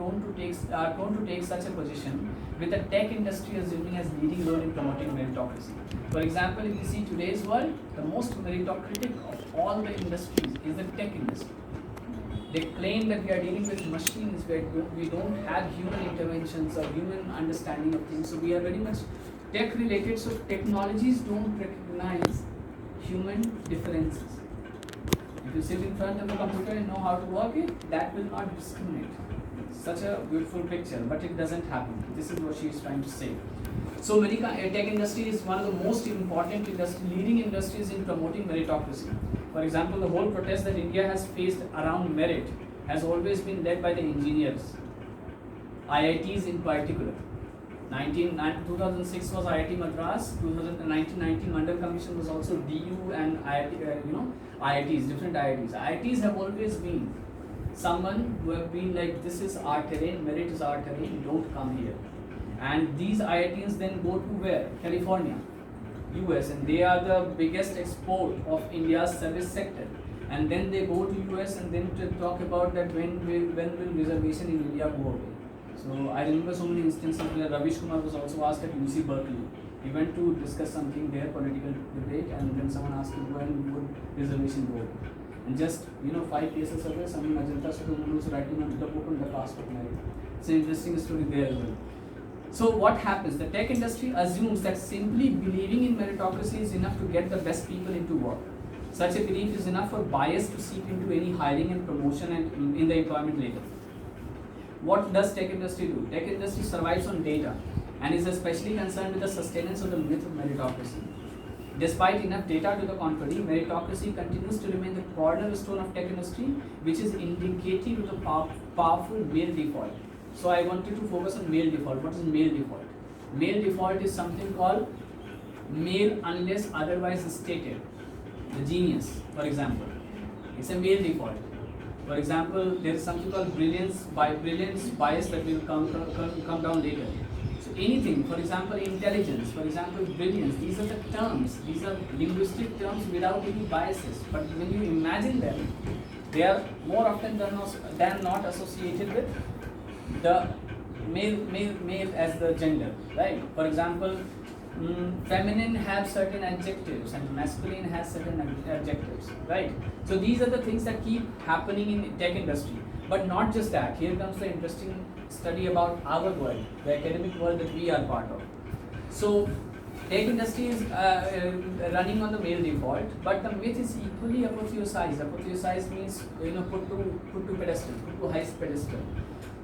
prone to take such a position, with the tech industry assuming as leading role in promoting meritocracy. For example, if you see today's world, the most meritocratic of all the industries is the tech industry. They claim that we are dealing with machines where we don't have human interventions or human understanding of things. So we are very much tech related. So technologies don't recognize human differences. If you sit in front of a computer and know how to work it, that will not discriminate. Such a beautiful picture, but it doesn't happen. This is what she is trying to say. So tech industry is one of the most important leading industries in promoting meritocracy. For example, the whole protest that India has faced around merit has always been led by the engineers, IITs in particular. 2006 was IIT Madras, 1990 Mandal Commission was also DU and IIT, IITs, different IITs. IITs have always been someone who have been like, this is our terrain, merit is our terrain, don't come here. And these IITs then go to where? California, US, and they are the biggest export of India's service sector. And then they go to US and then to talk about that when will reservation in India go away. So I remember so many instances where Ravish Kumar was also asked at UC Berkeley. He went to discuss something there, political debate, and then someone asked him when would reservation go away. And just 5 cases away, someone Ajanta Sudhamanu was writing on the book on the cost of merit. It's an interesting story there as well. So what happens? The tech industry assumes that simply believing in meritocracy is enough to get the best people into work. Such a belief is enough for bias to seep into any hiring and promotion and in the employment later. What does tech industry do? Tech industry survives on data and is especially concerned with the sustenance of the myth of meritocracy. Despite enough data to the contrary, meritocracy continues to remain the cornerstone of tech industry, which is indicative of the powerful male default. So I wanted to focus on male default. What is male default? Male default is something called male unless otherwise stated. The genius, for example, it's a male default. For example, there is something called brilliance bias that will come down later. So anything, for example, intelligence, for example, brilliance, these are the terms, these are linguistic terms without any biases. But when you imagine them, they are more often than not associated with the male as the gender, right? For example, feminine have certain adjectives and masculine has certain adjectives, right? So these are the things that keep happening in tech industry. But not just that, here comes the interesting study about our world, the academic world that we are part of. So tech industry is running on the male default, but the myth is equally apotheosized. Apotheosized means put to pedestal, put to highest pedestal.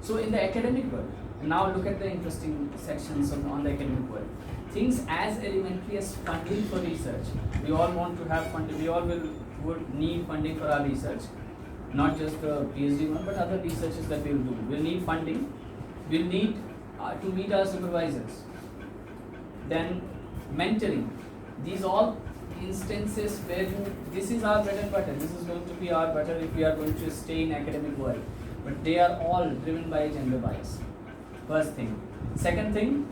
So in the academic world, now look at the interesting sections on the academic world. Things as elementary as funding for research. We all want to have funding. We all would need funding for our research, not just the PhD one, but other researches that we will do. We'll need funding. We'll need to meet our supervisors. Then mentoring. These all instances where this is our bread and butter. This is going to be our butter if we are going to stay in academic world. But they are all driven by gender bias. First thing. Second thing,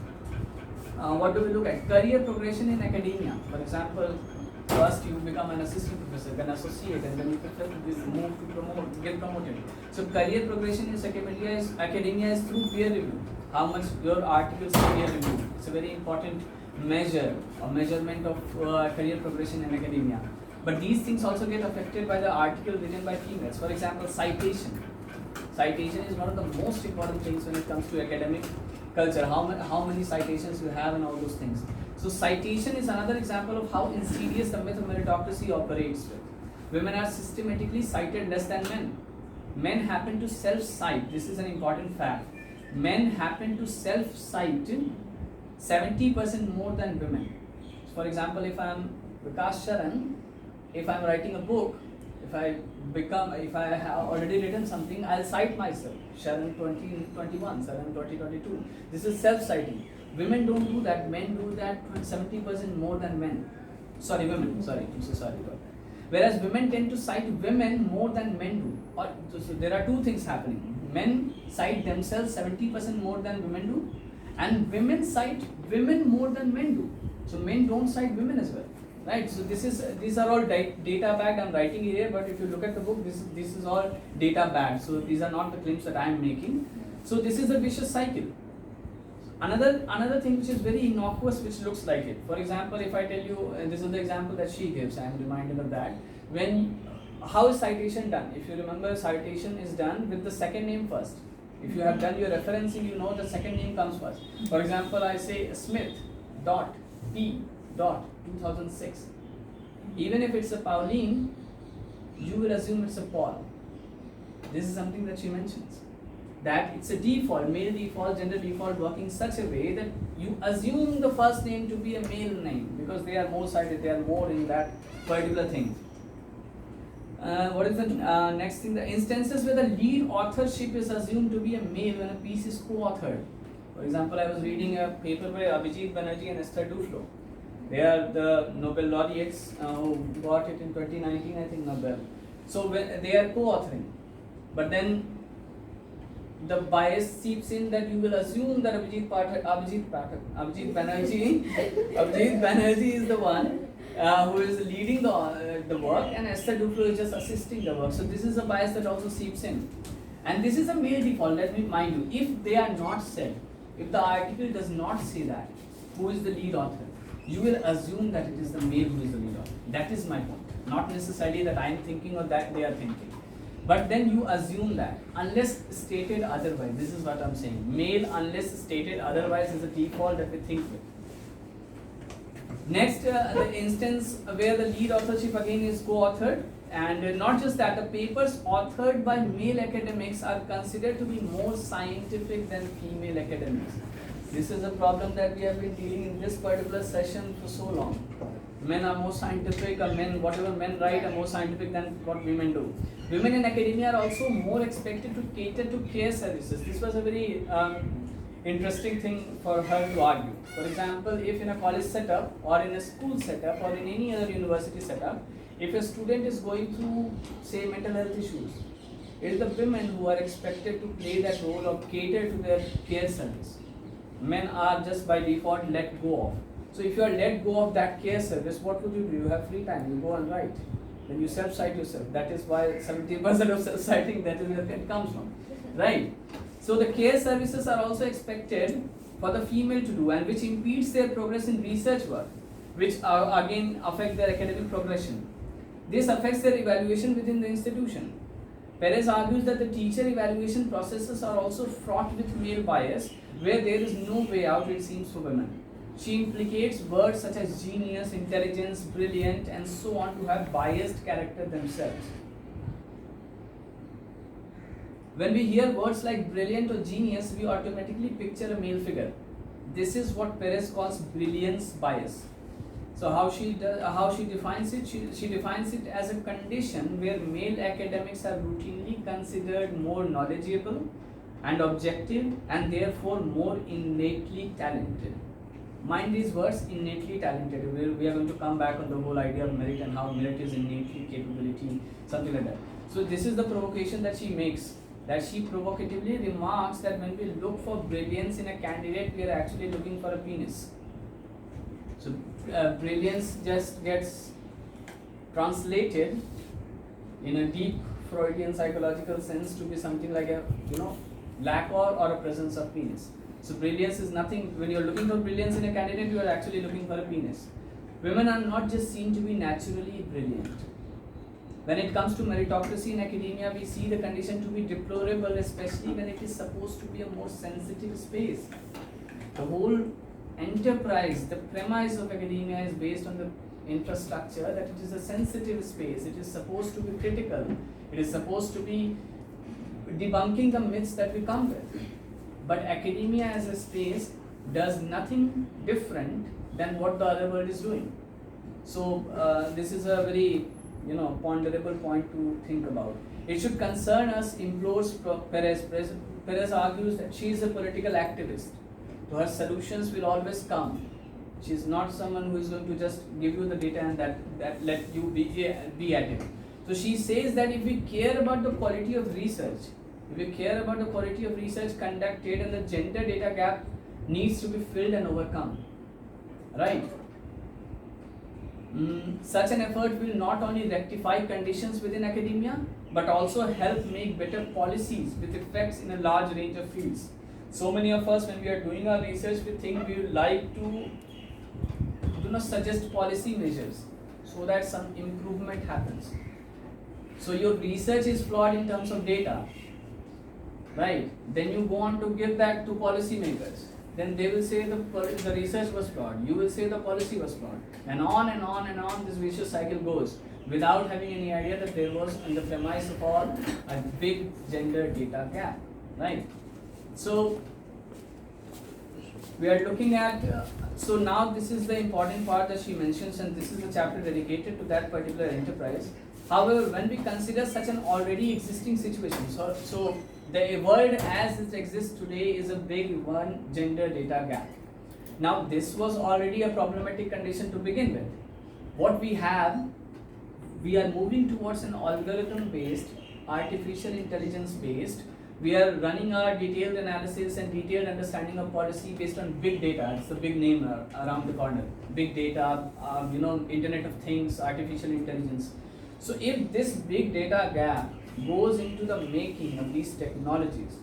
what do we look at? Career progression in academia. For example, first you become an assistant professor, then associate, and then you move to get promoted. So career progression in academia is through peer review. How much your articles are peer reviewed. It's a very important measure, a measurement of career progression in academia. But these things also get affected by the article written by females. For example, citation. Citation is one of the most important things when it comes to academic culture. How many citations you have and all those things. So citation is another example of how insidious the myth of meritocracy operates with. Women are systematically cited less than men. Men happen to self-cite. This is an important fact. Men happen to self-cite 70% more than women. For example, if I am Vikas Sharan, if I am writing a book, if I have already written something, I'll cite myself. Sharan 2021, Sharan 2022. This is self-citing. Women don't do that. Men do that 70% more than men. Women. Sorry, I'm so sorry about that. Whereas women tend to cite women more than men do. So there are two things happening. Men cite themselves 70% more than women do, and women cite women more than men do. So men don't cite women as well. Right, so these are all data backed. I'm writing here, but if you look at the book, this is all data backed. So these are not the claims that I am making. So this is a vicious cycle. Another thing which is very innocuous, which looks like it. For example, if I tell you, this is the example that she gives, I am reminded of that. How is citation done? If you remember, citation is done with the second name first. If you have done your referencing, you know the second name comes first. For example, I say Smith dot P dot 2006. Even if it's a Pauline, you will assume it's a Paul. This is something that she mentions. That it's a default, male default, gender default, working in such a way that you assume the first name to be a male name because they are more cited, they are more in that particular thing. What is the next thing? The instances where the lead authorship is assumed to be a male when a piece is co-authored. For example, I was reading a paper by Abhijit Banerjee and Esther Duflo. They are the Nobel laureates who got it in 2019, I think, Nobel. So they are co-authoring. But then the bias seeps in that you will assume that Abhijit Banerjee is the one who is leading the work, and Esther Duflo is just assisting the work. So this is a bias that also seeps in. And this is a male default, let me mind you. If they are not said, if the article does not say that, who is the lead author, you will assume that it is the male who is the lead author. That is my point. Not necessarily that I am thinking or that they are thinking. But then you assume that, unless stated otherwise. This is what I am saying. Male, unless stated otherwise, is the default that we think with. Next, the instance where the lead authorship again is co-authored, and not just that, the papers authored by male academics are considered to be more scientific than female academics. This is a problem that we have been dealing in this particular session for so long. Men are more scientific, or whatever men write are more scientific than what women do. Women in academia are also more expected to cater to care services. This was a very interesting thing for her to argue. For example, if in a college setup or in a school setup or in any other university setup, if a student is going through, say, mental health issues, it is the women who are expected to play that role of cater to their care service. Men are just by default let go of. So if you are let go of that care service, what would you do? You have free time, you go and write. Then you self-cite yourself. That is why 70% of self-citing, that is where it comes from. Right? So the care services are also expected for the female to do, and which impedes their progress in research work, which again affect their academic progression. This affects their evaluation within the institution. Perez argues that the teacher evaluation processes are also fraught with male bias, where there is no way out, it seems, for women. She implicates words such as genius, intelligence, brilliant, and so on to have biased character themselves. When we hear words like brilliant or genius, we automatically picture a male figure. This is what Perez calls brilliance bias. So how she defines it? She defines it as a condition where male academics are routinely considered more knowledgeable and objective, and therefore more innately talented. Mind these words, innately talented. We are going to come back on the whole idea of merit and how merit is innately capability, something like that. So this is the provocation that she makes. That she provocatively remarks that when we look for brilliance in a candidate, we are actually looking for a penis. So brilliance just gets translated in a deep Freudian psychological sense to be something like a lack or a presence of penis. So brilliance is nothing. When you are looking for brilliance in a candidate, you are actually looking for a penis. Women are not just seen to be naturally brilliant. When it comes to meritocracy in academia, we see the condition to be deplorable, especially when it is supposed to be a more sensitive space. The whole enterprise, the premise of academia is based on the infrastructure that it is a sensitive space. It is supposed to be critical. It is supposed to be debunking the myths that we come with. But academia as a space does nothing different than what the other world is doing. So this is a very ponderable point to think about. It should concern us, implores Perez. Perez argues that she is a political activist. So her solutions will always come. She is not someone who is going to just give you the data and that let you be at it. So she says that if we care about the quality of research, conducted, and the gender data gap needs to be filled and overcome. Right? Such an effort will not only rectify conditions within academia, but also help make better policies with effects in a large range of fields. So many of us, when we are doing our research, we think we would like to suggest policy measures so that some improvement happens. So your research is flawed in terms of data, right? Then you go on to give that to policymakers. Then they will say the research was flawed. You will say the policy was flawed, and on and on and on this vicious cycle goes, without having any idea that there was, in the premise of all, a big gender data gap, right? So we are looking at, so now this is the important part that she mentions, and this is the chapter dedicated to that particular enterprise. However, when we consider such an already existing situation, so the world as it exists today is a big one gender data gap. Now this was already a problematic condition to begin with. What we have, we are moving towards an algorithm based, artificial intelligence based. We are running our detailed analysis and detailed understanding of policy based on big data. It's the big name around the corner. Big data, Internet of Things, artificial intelligence. So if this big data gap goes into the making of these technologies,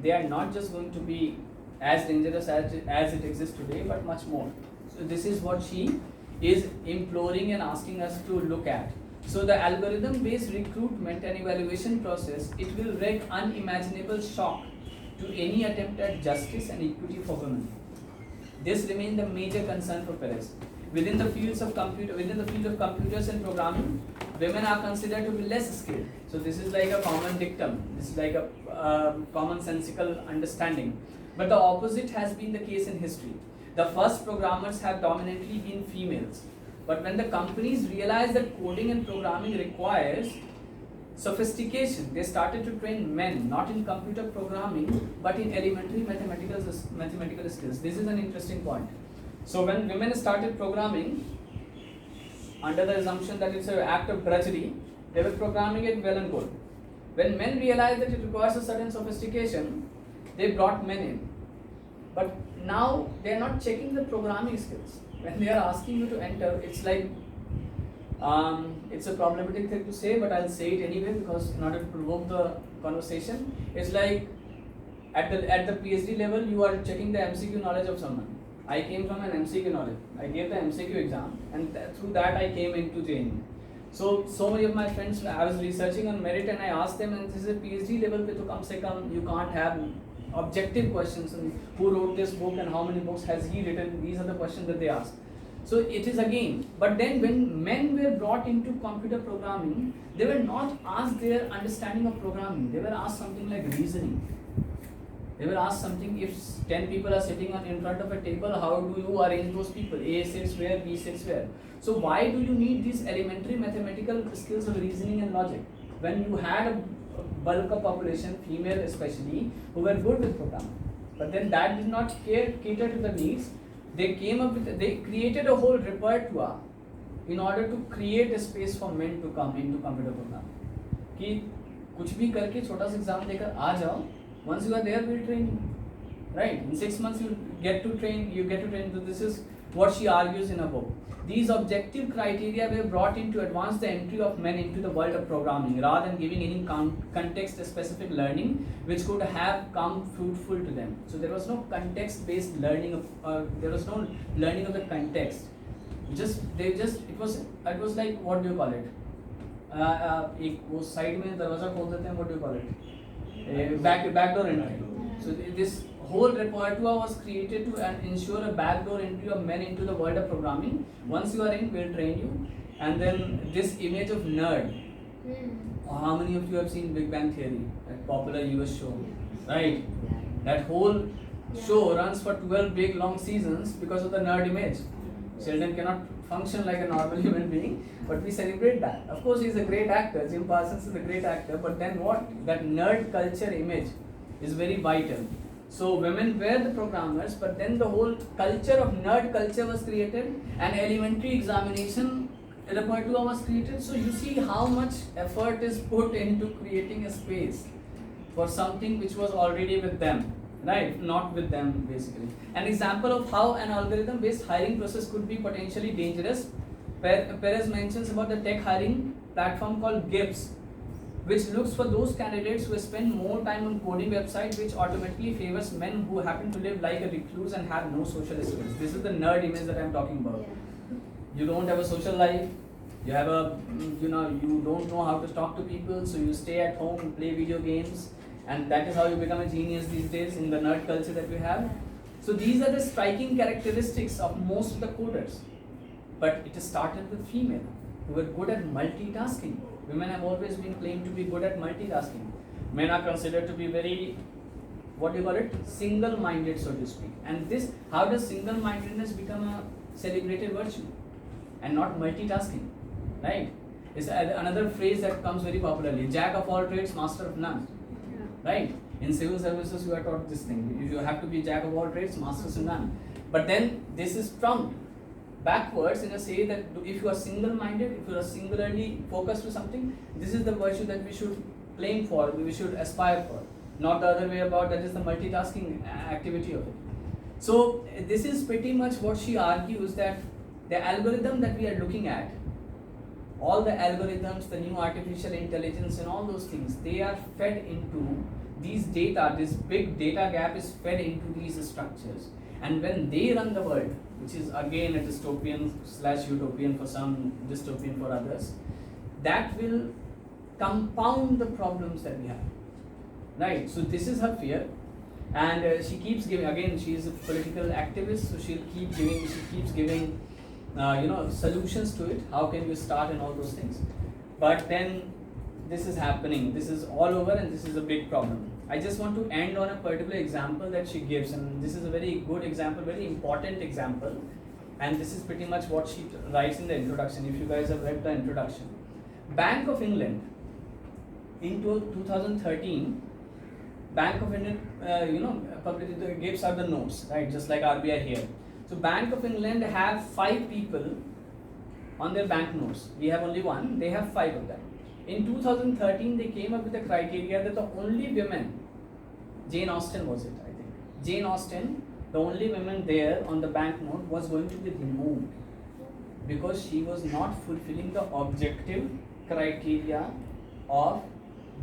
they are not just going to be as dangerous as it exists today, but much more. So this is what she is imploring and asking us to look at. So the algorithm-based recruitment and evaluation process, it will wreak unimaginable shock to any attempt at justice and equity for women. This remains the major concern for Perez. Within the field of computers and programming, women are considered to be less skilled. So this is like a common dictum. This is like a commonsensical understanding. But the opposite has been the case in history. The first programmers have dominantly been females. But when the companies realized that coding and programming requires sophistication, they started to train men, not in computer programming, but in elementary mathematical skills. This is an interesting point. So when women started programming, under the assumption that it's an act of drudgery, they were programming it well and good. When men realized that it requires a certain sophistication, they brought men in. But now they are not checking the programming skills. When they are asking you to enter, it's like, it's a problematic thing to say, but I'll say it anyway because in order to provoke the conversation, it's like at the PhD level, you are checking the MCQ knowledge of someone. I came from an MCQ knowledge. I gave the MCQ exam, and through that I came into JNU. So many of my friends, I was researching on merit, and I asked them, and this is a PhD level, pe to kam se kam you can't have objective questions, and who wrote this book and how many books has he written. These are the questions that they ask. So it is again, but then when men were brought into computer programming, they were not asked their understanding of programming. They were asked something like reasoning. They were asked something, if 10 people are sitting in front of a table, how do you arrange those people? A sits where, B sits where. So why do you need these elementary mathematical skills of reasoning and logic when you had a bulk of population, female especially, who were good with programming? But then that did not cater to the needs. They created a whole repertoire in order to create a space for men to come into computer programming. कि कुछ भी करके छोटा सा exam देकर आ जाओ. Once you are there, we'll train you. Right? In 6 months, you get to train. So this is what she argues in her book. These objective criteria were brought in to advance the entry of men into the world of programming, rather than giving any context-specific learning which could have come fruitful to them. So there was no context-based learning there was no learning of the context. It was like, what do you call it? एक वो side में दरवाजा खोल देते हैं, what do you call it? Backdoor entry. So this whole repertoire was created to ensure a backdoor entry of men into the world of programming. Once you are in, we'll train you. And then this image of nerd. How many of you have seen Big Bang Theory, that popular US show? Right? That whole show runs for 12 big long seasons because of the nerd image. Sheldon cannot function like a normal human being, but we celebrate that. Of course, he's a great actor. Jim Parsons is a great actor, but then what? That nerd culture image is very vital. So women were the programmers, but then the whole culture of nerd culture was created, and elementary examination repertoire was created. So you see how much effort is put into creating a space for something which was already with them, right? Not with them, basically. An example of how an algorithm-based hiring process could be potentially dangerous. Perez mentions about the tech hiring platform called Gibbs. which looks for those candidates who spend more time on coding website, which automatically favors men who happen to live like a recluse and have no social skills. This is the nerd image that I'm talking about. Yeah. You don't have a social life, you have a, you don't know how to talk to people, so you stay at home and play video games, and that is how you become a genius these days in the nerd culture that we have. So these are the striking characteristics of most of the coders. But it started with female who were good at multitasking. Women have always been claimed to be good at multitasking. Men are considered to be very, what do you call it, single-minded, so to speak. And this, how does single-mindedness become a celebrated virtue and not multitasking, right? It's another phrase that comes very popularly: jack of all trades, master of none, right? In civil services, you are taught this thing. You have to be jack of all trades, masters of none. But then this is trumped backwards in a say that if you are single-minded, if you are singularly focused to something, this is the virtue that we should claim for, we should aspire for, not the other way about, that is the multitasking activity of it. So this is pretty much what she argues, that the algorithm that we are looking at, all the algorithms, the new artificial intelligence and all those things, they are fed into these data, this big data gap is fed into these structures. And when they run the world, which is again a dystopian / utopian for some, dystopian for others, that will compound the problems that we have, right? So this is her fear, and she keeps giving, again she is a political activist, so she keeps giving solutions to it, how can you start and all those things. But then this is happening, this is all over, and this is a big problem. I just want to end on a particular example that she gives, and this is a very good example, very important example, and this is pretty much what she writes in the introduction. If you guys have read the introduction, Bank of England in 2013, Bank of England publicly gives out the notes, right, just like RBI here. So Bank of England have 5 people on their bank notes. We have only one, they have 5 of them. In 2013, they came up with a criteria that the only women, Jane Austen was it, I think. Jane Austen, the only woman there on the banknote was going to be removed because she was not fulfilling the objective criteria of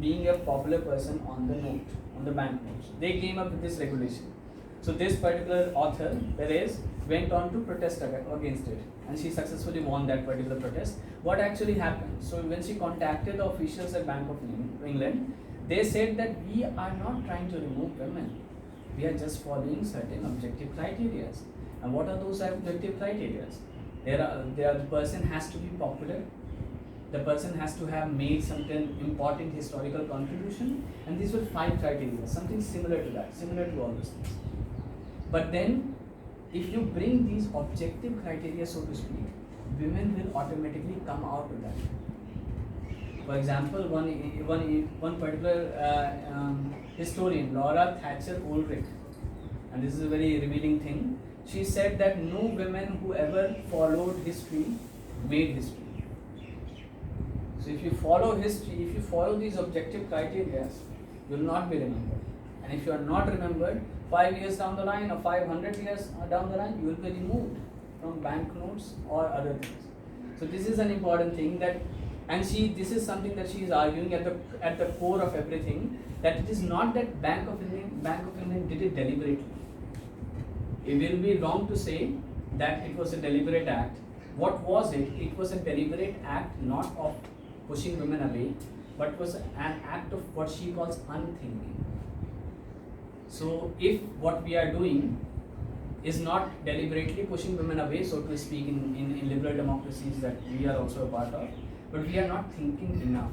being a popular person on the note, on the banknotes. They came up with this regulation. So this particular author, Perez, went on to protest against it, and she successfully won that particular protest. What actually happened? So when she contacted the officials at Bank of England, they said that we are not trying to remove women, we are just following certain objective criteria. And what are those objective criteria? The person has to be popular, the person has to have made certain important historical contribution, and these were 5 criteria, something similar to that, similar to all those things. But then, if you bring these objective criteria, so to speak, women will automatically come out of that. For example, one particular historian, Laura Thatcher Ulrich, and this is a very revealing thing, she said that no women who ever followed history made history. So if you follow history, if you follow these objective criteria, you will not be remembered. And if you are not remembered, 5 years down the line or 500 years down the line, you will be removed from banknotes or other things. So this is an important thing that, and this is something that she is arguing at the core of everything, that it is not that Bank of England did it deliberately. It will be wrong to say that it was a deliberate act. What was it? It was a deliberate act, not of pushing women away, but was an act of what she calls unthinking. So if what we are doing is not deliberately pushing women away, so to speak, in liberal democracies that we are also a part of, but we are not thinking enough,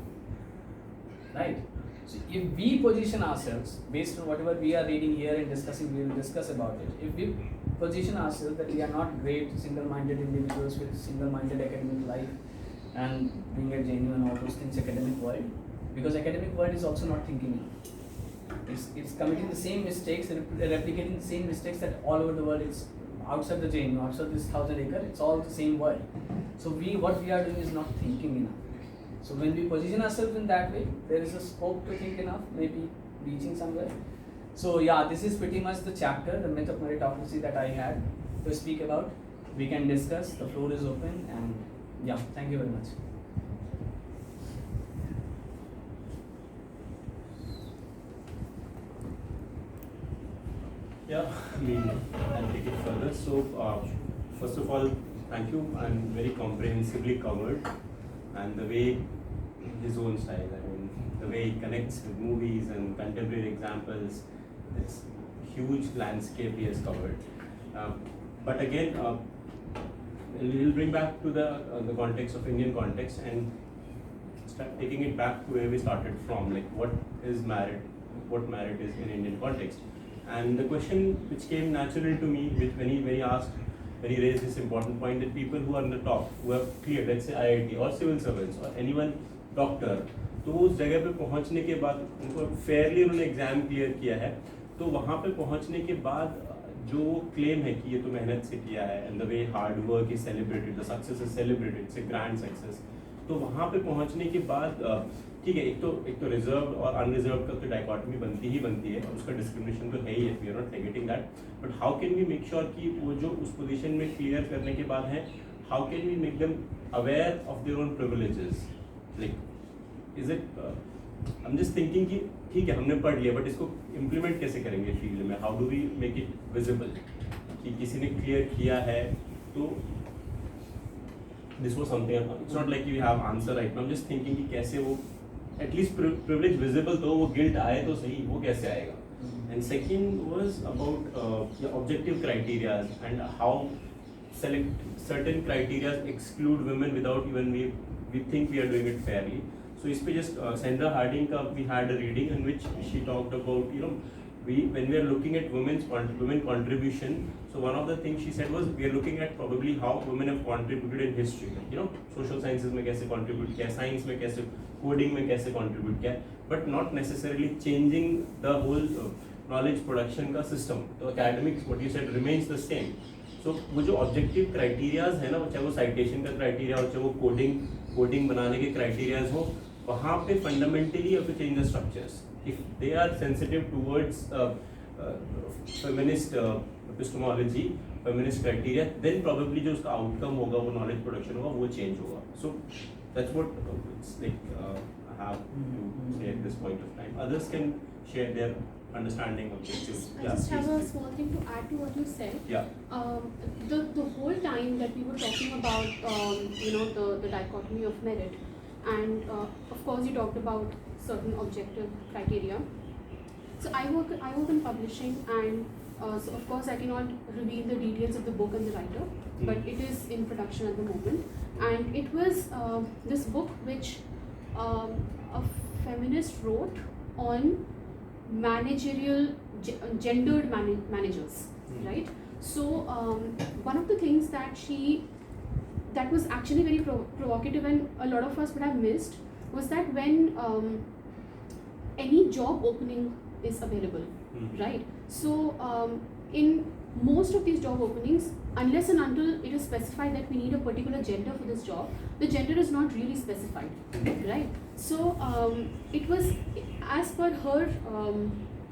right? So if we position ourselves based on whatever we are reading here and discussing, we will discuss about it. If we position ourselves that we are not great single-minded individuals with single-minded academic life and being a genuine all those things, academic world, because academic world is also not thinking enough. It's committing the same mistakes, replicating the same mistakes that all over the world. It's outside the JNU, outside this 1,000 acre, it's all the same world. So what we are doing is not thinking enough. So when we position ourselves in that way, there is a scope to think enough, maybe reaching somewhere. So yeah, this is pretty much the chapter, the myth of meritocracy, that I had to speak about. We can discuss, the floor is open, and yeah, thank you very much. Yeah, I mean, I'll take it further. So, first of all, thank you. I'm very comprehensively covered, and the way his own style, I mean, the way he connects with movies and contemporary examples, it's huge landscape he has covered. But again, we'll bring back to the context of Indian context and start taking it back to where we started from, like what is merit, what merit is in Indian context. And the question which came natural to me, which when he asked, when he raised this important point, that people who are on the top, who have cleared, let's say IIT or civil servants or anyone doctor, तो उस जगह पे पहुंचने के बाद उनको Fairlie उन्होंने exam clear किया है, तो वहाँ पे पहुंचने के बाद जो क्लेम है कि ये तो मेहनत से किया है and the way hard work is celebrated, the success is celebrated, it's a grand success, तो वहाँ पे पहुंचने के बाद ठीक है, एक तो रिजर्व और अनरिजर्व का तो डाइकोटमी बनती है और उसका डिस्क्रिमिनेशन तो है ही है, we are not negating that, but how can we make sure कि वो जो उस पोजीशन में क्लियर करने के बाद है, how can we make them aware of their own privileges, like is it I am just thinking कि ठीक है हमने पढ़ लिया, बट इसको इम्प्लीमेंट कैसे करेंगे फील्ड में, how do we make it visible कि किसी ने क्लियर किया है, तो this was something, it's not like you have answer right now, I'm just thinking कि कैसे वो at least privilege visible, तो वो guilt आए तो सही, वो कैसे आएगा. And second was about the objective criteria and how select certain criteria exclude women without even we think we are doing it fairly. So इस पे just Sandra Harding का we had a reading in which she talked about, you know, when we are looking at women contribution, so one of the things she said was we are looking at probably how women have contributed in history, you know, social sciences में कैसे contribute किया, science में कैसे, coding में कैसे contribute किया, but not necessarily changing the whole knowledge production का system. तो academics, what you said remains the same. So वो जो objective criteria है ना, चाहे वो citation का criteria हो, चाहे वो coding बनाने के criteria हो, वहाँ पे fundamentally you have to change the structures. If they are sensitive towards feminist epistemology, feminist criteria, then probably जो उसका outcome होगा, वो knowledge production होगा, वो change होगा. So that's what it's like I have to say at this point of time. Others can share their understanding of this. I just have a small thing to add to what you said. Yeah. The whole time that we were talking about you know the dichotomy of merit, and of course you talked about certain objective criteria. So I work in publishing, and so of course I cannot reveal the details of the book and the writer, but it is in production at the moment, and it was this book which a feminist wrote on managerial gendered managers, right? So one of the things that was actually very provocative and a lot of us would have missed was that when any job opening is available, right? So in most of these job openings, unless and until it is specified that we need a particular gender for this job, the gender is not really specified, right? So it was, as per her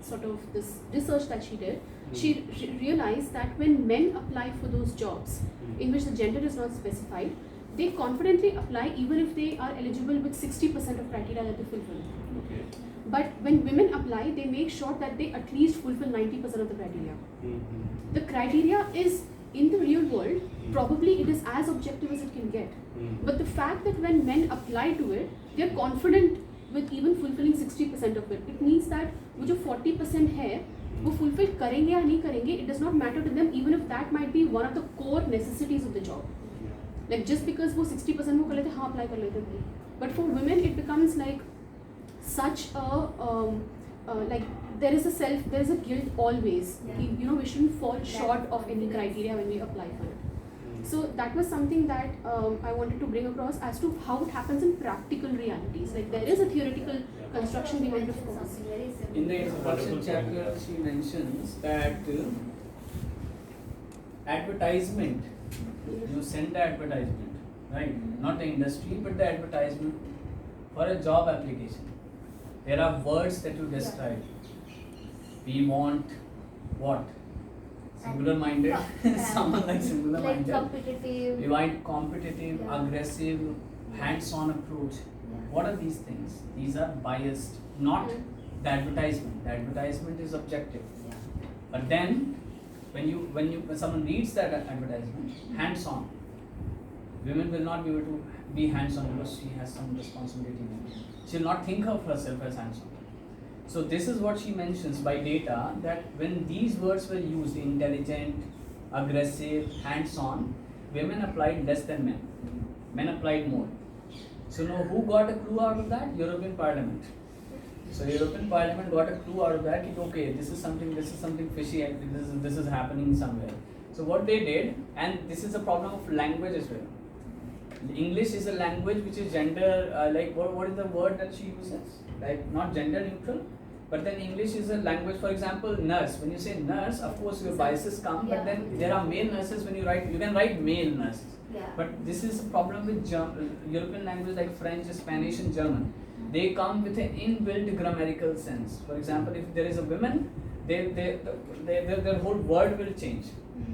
sort of this research that she did, she realized that when men apply for those jobs in which the gender is not specified, they confidently apply even if they are eligible with 60% of criteria that they fulfill. Okay. But when women apply, they make sure that they at least fulfill 90% of the criteria. The criteria is, in the real world, probably it is as objective as it can get. But the fact that when men apply to it, they are confident with even fulfilling 60% of it. It means that वो जो 40% है, वो fulfill करेंगे या नहीं करेंगे, it does not matter to them, even if that might be one of the core necessities of the job. Like just because वो 60% वो कर लेते, हाँ apply कर लेते थे. But for women, it becomes like such a like there is a guilt always. Yeah. You know, we shouldn't fall short of any criteria when we apply for it. So that was something that I wanted to bring across as to how it happens in practical realities. Like there is a theoretical construction behind it, of course. In the introduction chapter, she mentions that advertisement, you send the advertisement, right? Not the industry, but the advertisement for a job application. There are words that you describe. We want what? Singular-minded, someone like singular-minded. Like competitive. We want competitive, Yeah. aggressive, hands-on approach. Yeah. What are these things? These are biased, not the advertisement. The advertisement is objective. But then, when someone reads that advertisement, hands-on, women will not be able to be hands-on because she has some responsibility. She will not think of herself as hands-on. So this is what she mentions by data, that when these words were used, intelligent, aggressive, hands-on, women applied less than men. Men applied more. So now who got a clue out of that? European Parliament. So European Parliament got a clue out of that. Okay, this is something fishy. This is happening somewhere. So what they did, and this is a problem of language as well. English is a language which is gender, what is the word that she uses? Like not gender neutral, but then English is a language. For example, nurse. When you say nurse, of course your biases come, but then there are male nurses. When you can write male nurses. Yeah. But this is a problem with European language like French, Spanish, and German. They come with an inbuilt grammatical sense. For example, if there is a woman, their whole word will change.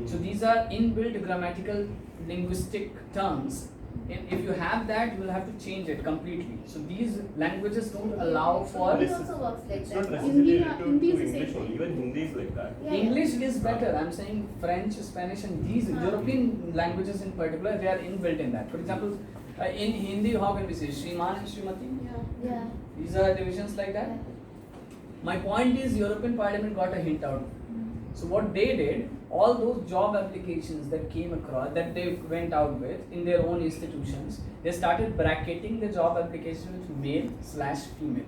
So these are inbuilt grammatical linguistic terms. If you have that, you will have to change it completely. So these languages don't allow for. Hindi also works like It's not that. necessarily Hindi to is the English same only. Even Hindi is like that. Yeah. English is better. I'm saying French, Spanish, and these European languages in particular, they are inbuilt in that. For example, in Hindi, how can we say Shriman and Shrimati? Yeah. These are divisions like that. My point is, European Parliament got a hint out. So what they did, all those job applications that came across, that they went out with in their own institutions, they started bracketing the job application with male/female.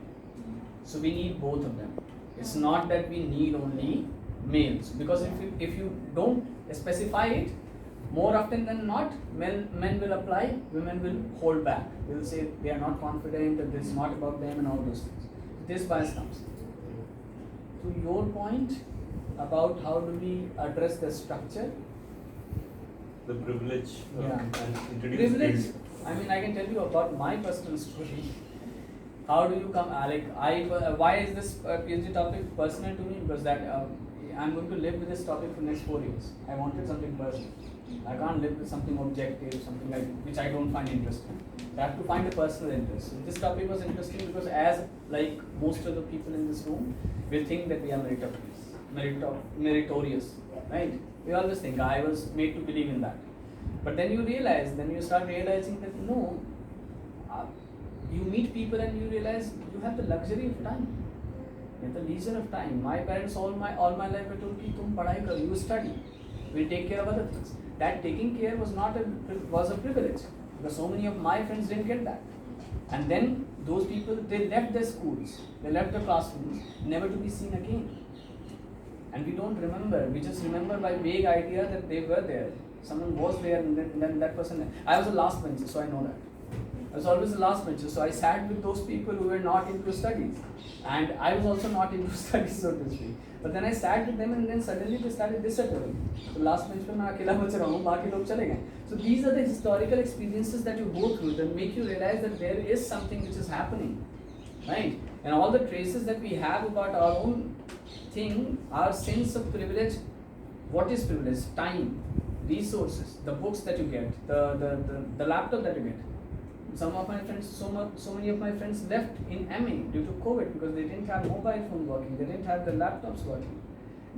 So we need both of them. It's not that we need only males, because if you don't specify it, more often than not, men will apply, women will hold back. They will say they are not confident, that it's not about them, and all those things. This bias comes. To your point about how do we address the structure? The privilege Yeah. and introduce Privilege. guilt. I mean, I can tell you about my personal story. How do you come? Why is this PhD topic personal to me? Because I'm going to live with this topic for the next 4 years. I wanted something personal. I can't live with something objective, something like which I don't find interesting. I have to find a personal interest. So this topic was interesting because, as like most of the people in this room, we think that we are meritorious, right? We always think I was made to believe in that. But then you start realizing that no, you meet people and you realize you have the luxury of time, you have the leisure of time. My parents all my life were told, "Tum padhai karo, you study, we'll take care of other things." That taking care was a privilege, because so many of my friends didn't get that. And then those people, they left their schools, they left the classrooms, never to be seen again. And we don't remember, we just remember by vague idea that they were there. Someone was there, and then that person. I was the last bencher, so I know that. I was always the last bencher, so I sat with those people who were not into studies. And I was also not into studies, so to speak. But then I sat with them, and then suddenly they started disappearing. So last bench पे मैं अकेला बच रहा हूँ, बाकी लोग चले गए. So these are the historical experiences that you go through that make you realize that there is something which is happening, right? And all the traces that we have about our own thing, our sense of privilege. What is privilege? Time, resources, the books that you get, the laptop that you get. Some of my friends, so many of my friends left in MA due to COVID because they didn't have mobile phone working, they didn't have the laptops working.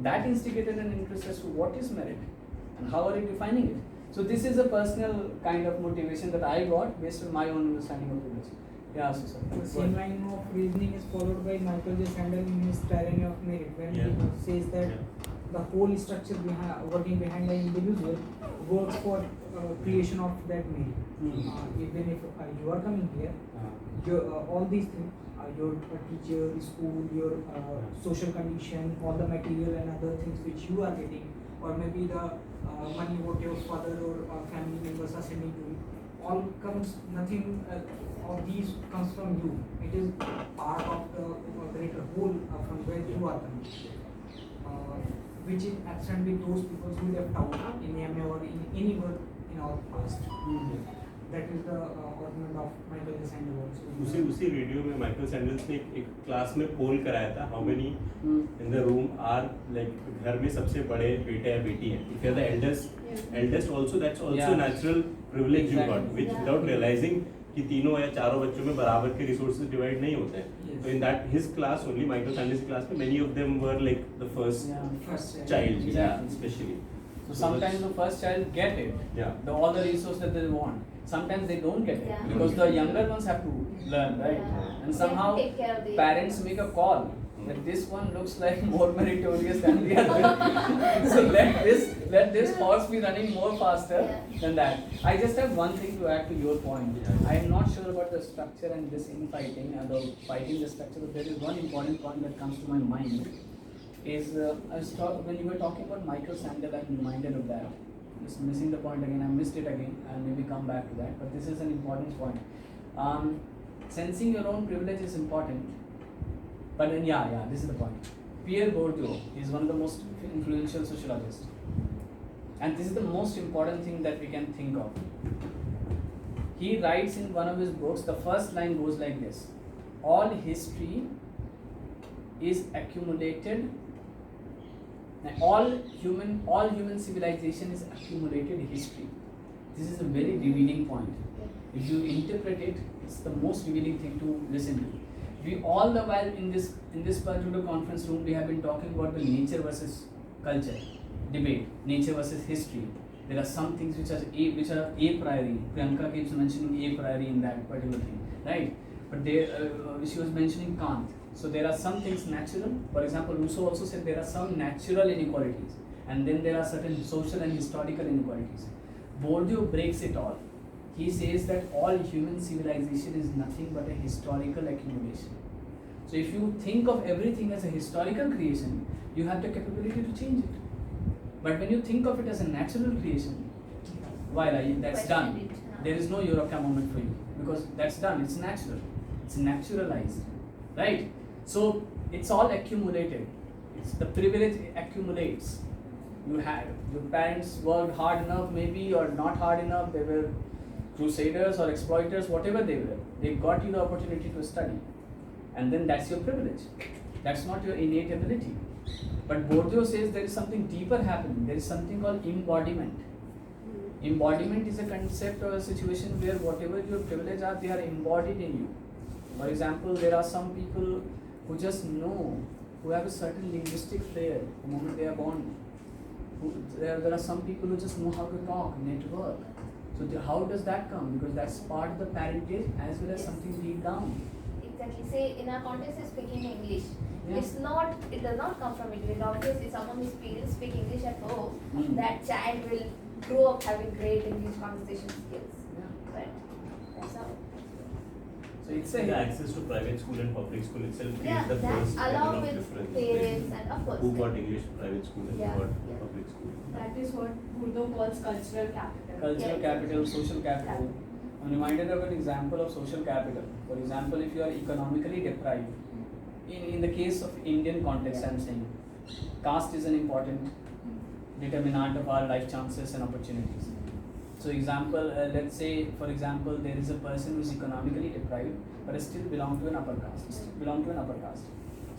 That instigated an interest as to what is merit and how are you defining it. So this is a personal kind of motivation that I got based on my own understanding of privilege. Yeah, so sir. The same line of reasoning is followed by Michael J. Sandel in his Tyranny of Merit, when he says that the whole structure working behind the individual works for creation of that merit. Even if you are coming here, all these things, your teacher, school, your social condition, all the material and other things which you are getting, or maybe the money what your father or family members are sending to you, all comes, nothing of these comes from you. It is part of the greater whole from where you are coming. Which is absent with those people who left out in MA or in any work in our past. That is the argument of Michael J. Sandel also. उसी video में Michael Sandel's ने एक class में poll कराया था, how many in the room are like घर में सबसे बड़े बेटे या बेटी हैं. If you are the eldest also, that's also natural privilege you got, which without realizing कि तीनों या चारों बच्चों में बराबर के रिसोर्सेज डिवाइड नहीं होते हैं. Yes. So in that his class only, Michael Sande's class में many of them were like the first First child, Exactly. yeah, especially. So sometimes the first child get it, Yeah. all the resources that they want. Sometimes they don't get it Yeah. because the younger ones have to learn, right? Yeah. And They somehow have to take care of the parents young make a ones. call that this one looks like more meritorious than the other. So let this horse be running more faster Yeah. than that. I just have one thing to add to your point. Yeah. I am not sure about the structure and this infighting and the fighting the structure, but there is one important point that comes to my mind. Is when you were talking about Michael Sandel, I'm reminded of that. Just missing the point again. I missed it again. I'll maybe come back to that. But this is an important point. Sensing your own privilege is important. But then, this is the point. Pierre Bourdieu is one of the most influential sociologists. And this is the most important thing that we can think of. He writes in one of his books, the first line goes like this: all history is accumulated, and all human civilization is accumulated history. This is a very revealing point. If you interpret it, it's the most revealing thing to listen to. We all the while in this particular conference room, we have been talking about the nature versus culture debate, nature versus history. There are some things which are a priori. Priyanka keeps mentioning a priori in that particular thing, right? But she was mentioning Kant. So there are some things natural. For example, Rousseau also said there are some natural inequalities, and then there are certain social and historical inequalities. Bourdieu breaks it all. He says that all human civilization is nothing but a historical accumulation. So if you think of everything as a historical creation, you have the capability to change it. But when you think of it as a natural creation, that's done. Question it. There is no Eureka moment for you because that's done. It's natural. It's naturalized, right? So it's all accumulated. It's the privilege accumulates. Your parents worked hard enough, maybe, or not hard enough. They were crusaders or exploiters, whatever they were. They got you the opportunity to study, and then that's your privilege. That's not your innate ability. But Bourdieu says there is something deeper happening. There is something called embodiment. Embodiment is a concept or a situation where whatever your privilege are, they are embodied in you. For example, there are some people who just know, who have a certain linguistic flair the moment they are born. There are some people who just know how to talk, network. So how does that come? Because that's part of the parentage as well as something deep down. Exactly. Say in our context is speaking English. Yeah. It does not come from it. Obviously, someone who speak English at home, that child will grow up having great English conversation skills. Yeah. But that's how. So it's The access to private school and public school itself Yeah, is the that first along level of with difference. parents and of course. Who got English private school and Yeah, who got yeah. public school. That is what Bourdieu calls cultural capital. Cultural Yeah. capital, social capital. I'm reminded of an example of social capital. For example, if you are economically deprived, in the case of Indian context, I'm saying, caste is an important determinant of our life chances and opportunities. So example, let's say, for example, there is a person who is economically deprived, but still belong to an upper caste.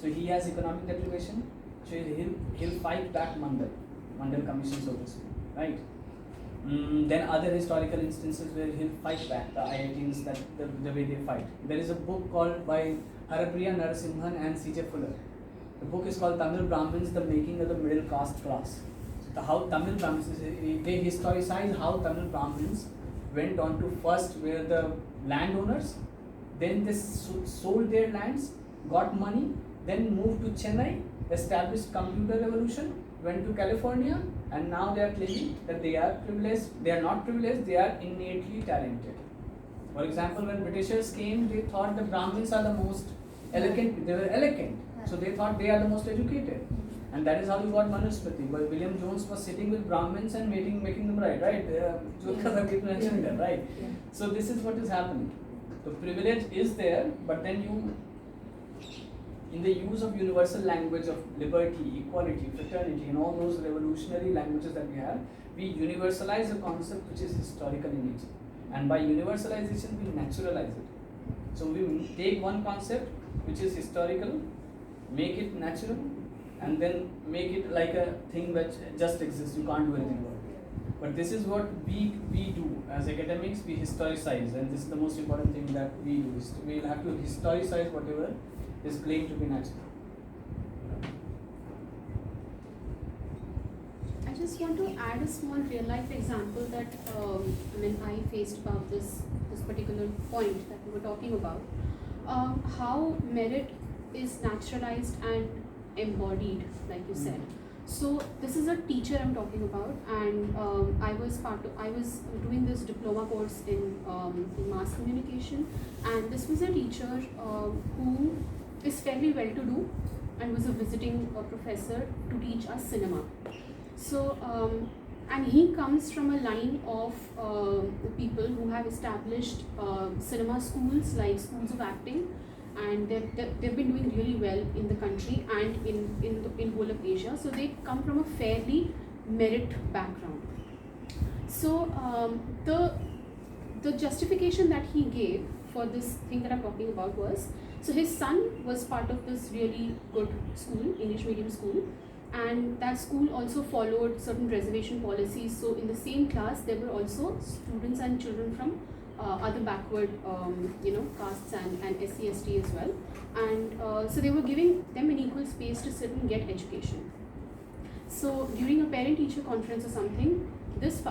So he has economic deprivation, so he'll fight back Mandal Commission, so to speak, right? Then other historical instances where he'll fight back the IITs, that the way they fight. There is a book called by Harapriya Narasimhan and C.J. Fuller. The book is called Tamil Brahmins, the Making of the Middle Caste Class. So how Tamil Brahmins, they historicize how Tamil Brahmins went on to first were the landowners, then they sold their lands, got money, then moved to Chennai, established computer revolution, went to California, and now they are claiming that they are privileged. They are not privileged, they are innately talented. For example, when Britishers came, they thought the Brahmins are the most elegant, they were elegant. So they thought they are the most educated. And that is how you got Manusmriti. But William Jones was sitting with Brahmins and making them right, right? Keep mentioning that, right? Yeah. So this is what is happening. The privilege is there, but then you, in the use of universal language of liberty, equality, fraternity, and all those revolutionary languages that we have, we universalize a concept which is historical in nature. And by universalization, we naturalize it. So we take one concept which is historical, make it natural, and then make it like a thing which just exists. You can't do anything about it. But this is what we do as academics. We historicize, and this is the most important thing that we do. We will have to historicize whatever is claimed to be natural. I just want to add a small real life example that I faced about this particular point that we were talking about. How merit is naturalized and embodied, like you said. So this is a teacher I'm talking about, and I was doing this diploma course in mass communication, and this was a teacher who is fairly well to do and was a visiting professor to teach us cinema. So, and he comes from a line of people who have established cinema schools, like schools of acting, and they've been doing really well in the country and in whole of Asia. So they come from a fairly merit background. So the justification that he gave for this thing that I'm talking about was, so his son was part of this really good school, English medium school, and that school also followed certain reservation policies. So in the same class there were also students and children from other backward castes and SC/ST as well, and so they were giving them an equal space to sit and get education. So during a parent teacher conference or something, this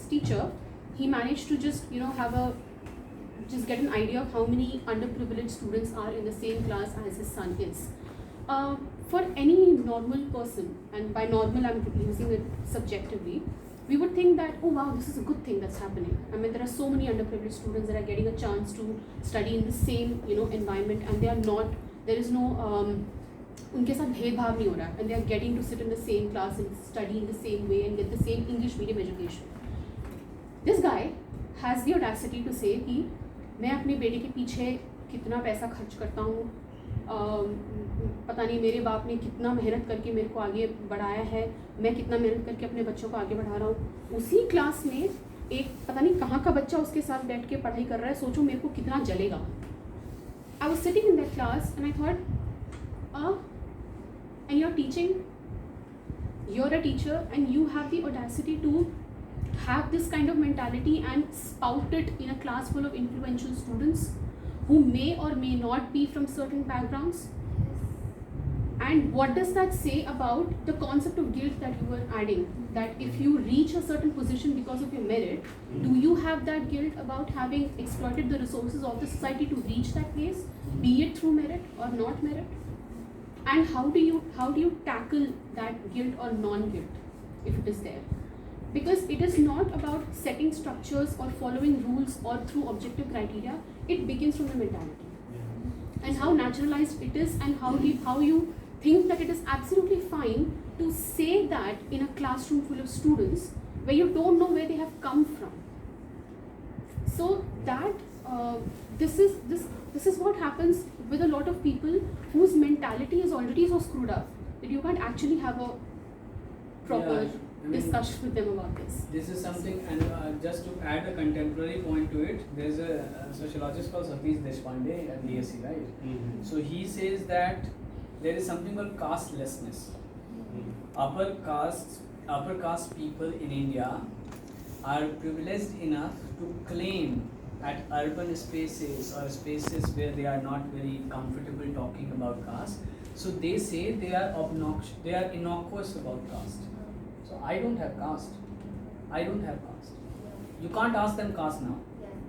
teacher, he managed to just get an idea of how many underprivileged students are in the same class as his son is. For any normal person, and by normal I'm using it subjectively, we would think that, oh wow, this is a good thing that's happening. I mean, there are so many underprivileged students that are getting a chance to study in the same environment, and there is no उनके साथ भेदभाव नहीं हो रहा है, and they are getting to sit in the same class and study in the same way and get the same English medium education. This guy has the audacity to say कि मैं अपने बेटे के पीछे कितना पैसा खर्च करता हूँ, पता नहीं मेरे बाप ने कितना मेहनत करके मेरे को आगे बढ़ाया है, मैं कितना मेहनत करके अपने बच्चों को आगे बढ़ा रहा हूँ. उसी क्लास में एक पता नहीं कहाँ का बच्चा उसके साथ बैठ के पढ़ाई कर रहा है. सोचो मेरे को कितना जलेगा. I was sitting in that class and I thought, and you're teaching, you're a teacher, and you have the audacity to have this kind of mentality and spout it in a class full of influential students who may or may not be from certain backgrounds. And what does that say about the concept of guilt that you were adding? That if you reach a certain position because of your merit, do you have that guilt about having exploited the resources of the society to reach that place, be it through merit or not merit? And how do you tackle that guilt or non-guilt if it is there? Because it is not about setting structures or following rules or through objective criteria. It begins from the mentality and how naturalized it is, and how you think that it is absolutely fine to say that in a classroom full of students where you don't know where they have come from. So that this is what happens with a lot of people whose mentality is already so screwed up that you can't actually have a proper discussion with them about this. This is something, and just to add a contemporary point to it, there is a sociologist called Satish Deshpande at DSC, right? Mm-hmm. So he says that there is something called castelessness. Upper caste people in India are privileged enough to claim at urban spaces or spaces where they are not very comfortable talking about caste. So they say they are obnoxious, they are innocuous about caste. So I don't have caste. You can't ask them caste now,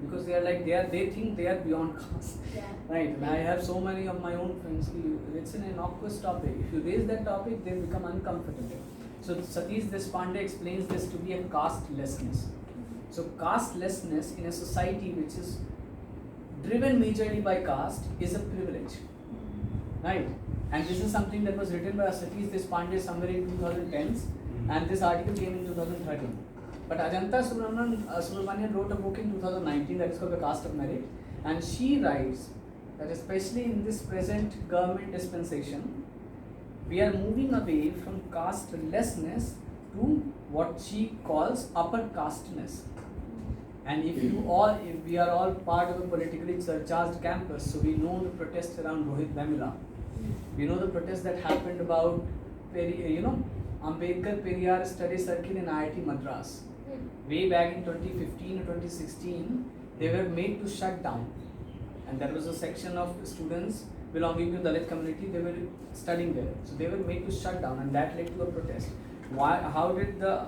because they are like they think they are beyond caste. Right? And I have so many of my own friends. It's an innocuous topic. If you raise that topic, they become uncomfortable. So Satish Deshpande explains this to be a castelessness. So castelessness in a society which is driven majorly by caste is a privilege, right? And this is something that was written by Satish Deshpande somewhere in 2010s, and this article came in 2013. But Ajanta Subramanian wrote a book in 2019 that is called The Caste of Merit, and she writes that especially in this present government dispensation, we are moving away from castelessness to what she calls upper casteness. And if we are all part of a politically charged campus, so we know the protests around Rohit Vemula. We know the protest that happened about Ambedkar Periyar Study Circle in IIT Madras. Way back in 2015 or 2016, they were made to shut down. And there was a section of students belonging to Dalit community, they were studying there. So they were made to shut down, and that led to a protest. Why? How did the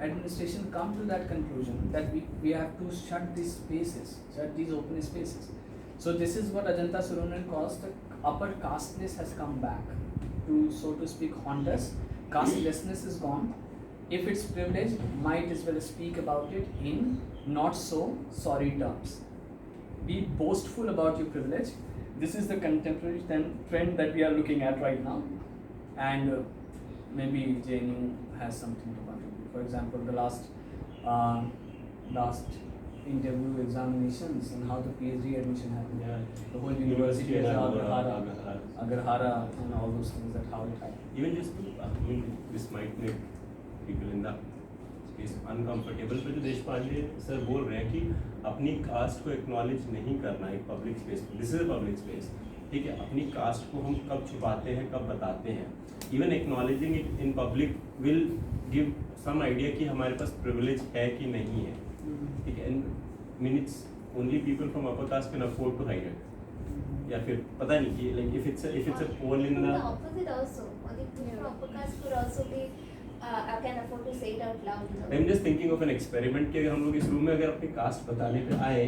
administration come to that conclusion that we have to shut these spaces, shut these open spaces? So this is what Ajanta Suronen calls the upper casteness has come back to, so to speak, haunt us. Castelessness is gone. If it's privilege, might as well speak about it in not so sorry terms. Be boastful about your privilege. This is the contemporary trend that we are looking at right now, and maybe JNU has something to contribute. For example, the last interview examinations and how the PhD admission happened. Yeah. The whole university is Agarhara and all those things, that how it happened. Even just this might make people in the space uncomfortable, but जो Deshpande sir बोल रहे हैं कि अपनी cast को acknowledge नहीं करना एक public space, this is a public space, ठीक है, अपनी कास्ट को हम कब छुपाते हैं, कब बताते हैं, even acknowledging it in public will give some idea कि हमारे पास प्रिविलेज है कि नहीं है, ठीक है, mean it's only people from upper caste can afford to hide it, या फिर पता नहीं कि like if it's a poll in the opposite also, only people from upper caste could also be can afford to say it out loud. I'm just thinking of an experiment कि अगर हम लोग इस रूम में अगर अपनी cast बताने पे आए,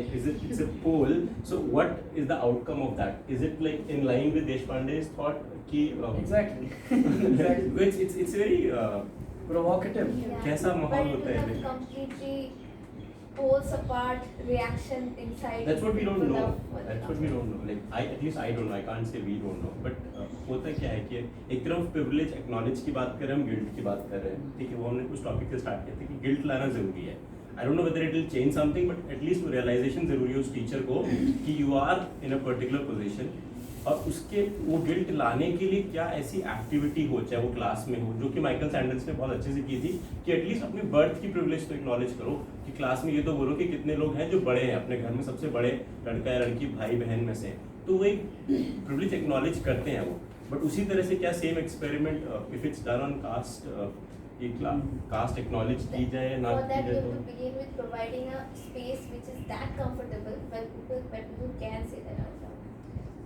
it's a poll, so what is the outcome of that? Is it like in line with Deshpande's thought कि Exactly. it's very Provocative. कैसा माहौल होता है? But it becomes completely poles apart reaction inside. That's what we don't people know. of- That's what we don't know. Like at least I don't know. I can't say we don't know. But होता क्या है कि एक तरफ privilege acknowledge की बात कर रहे हैं, हम guilt की बात कर रहे हैं, ठीक है, वो हमने कुछ टॉपिक से स्टार्ट किया था कि guilt लाना जरूरी है. I don't know whether it will change something, but at least वो realization जरूरी है उस टीचर को कि you are in a particular position, और उसके वो गिल्ट लाने के लिए क्या ऐसी एक्टिविटी हो, चाहे वो क्लास में हो, जो कि माइकल सैंडर्स ने बहुत अच्छे से की थी कि एटलीस्ट अपनी बर्थ की प्रिविलेज तो एक्नॉलेज करो कि क्लास में ये तो बोलो कि कितने लोग हैं जो बड़े हैं, अपने घर में सबसे बड़े लड़का या लड़की भाई बहन में से, तो वो एक प्रिविलेज एक्नॉलेज करते हैं वो. बट उसी तरह से क्या same experiment if it's done on caste, ये कास्ट एक्नॉलेज की जाए या ना For की that, you जाए, have to तो begin with providing a space which is that comfortable where people can say that out loud.